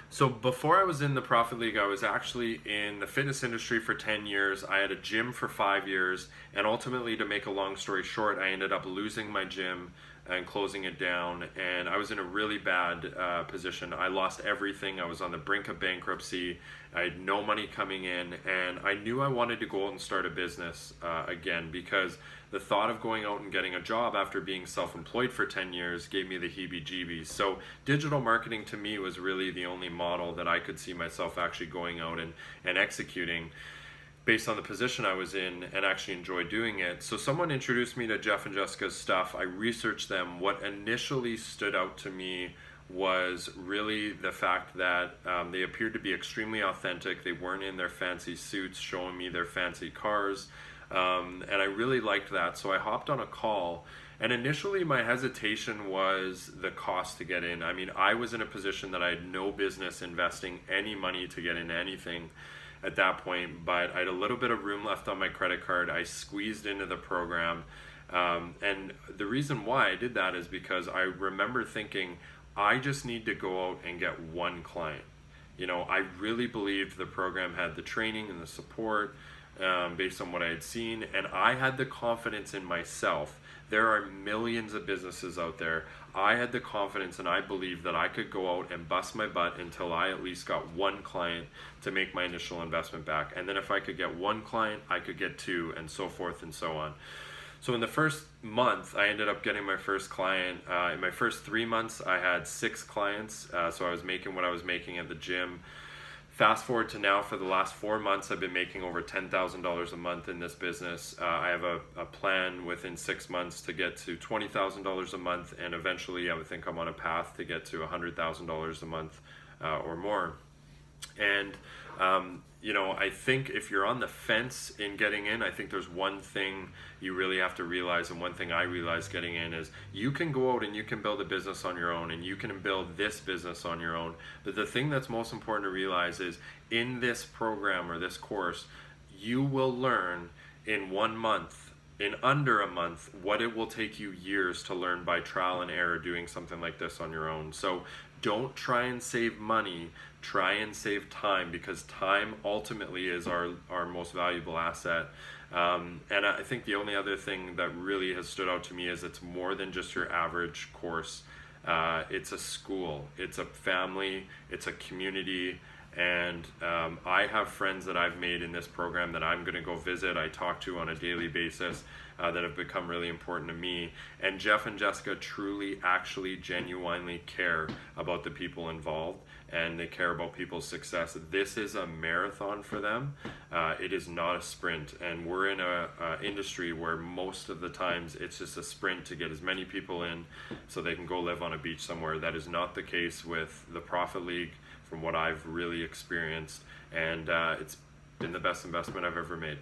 So before I was in the Profit League, I was actually in the fitness industry for 10 years. I had a gym for 5 years, and ultimately, to make a long story short, I ended up losing my gym and closing it down. And I was in a really bad position. I lost everything. I was on the brink of bankruptcy. I had no money coming in, and I knew I wanted to go out and start a business again, because the thought of going out and getting a job after being self-employed for 10 years gave me the heebie-jeebies. So digital marketing to me was really the only model that I could see myself actually going out and executing based on the position I was in, and actually enjoy doing it. So someone introduced me to Jeff and Jessica's stuff. I researched them. What initially stood out to me was really the fact that they appeared to be extremely authentic. They weren't in their fancy suits showing me their fancy cars. And I really liked that. So I hopped on a call. And initially, my hesitation was the cost to get in. I mean, I was in a position that I had no business investing any money to get into anything at that point, but I had a little bit of room left on my credit card. I squeezed into the program. And the reason why I did that is because I remember thinking, I just need to go out and get one client. I really believed the program had the training and the support based on what I had seen, and I had the confidence in myself. There are millions of businesses out there. I had the confidence and I believed that I could go out and bust my butt until I at least got one client to make my initial investment back. And then if I could get one client, I could get two, and so forth and so on. So in the first month, I ended up getting my first client. In my first 3 months, I had 6 clients. So I was making what I was making at the gym. Fast forward to now, for the last 4 months, I've been making over $10,000 a month in this business. I have a plan within 6 months to get to $20,000 a month, and eventually I would think I'm on a path to get to $100,000 a month or more. And I think if you're on the fence in getting in, I think there's one thing you really have to realize, and one thing I realized getting in is you can go out and you can build a business on your own, and you can build this business on your own. But the thing that's most important to realize is, in this program or this course, you will learn in 1 month, in under a month, what it will take you years to learn by trial and error doing something like this on your own. So don't try and save money, try and save time, because time ultimately is our most valuable asset. And I think the only other thing that really has stood out to me is it's more than just your average course. It's a school, it's a family, it's a community. And I have friends that I've made in this program that I'm going to go visit, I talk to on a daily basis, that have become really important to me. And Jeff and Jessica truly, actually, genuinely care about the people involved, and they care about people's success. This is a marathon for them. It is not a sprint. And we're in a industry where most of the times it's just a sprint to get as many people in so they can go live on a beach somewhere. That is not the case with the Profit League, from what I've really experienced, and it's been the best investment I've ever made.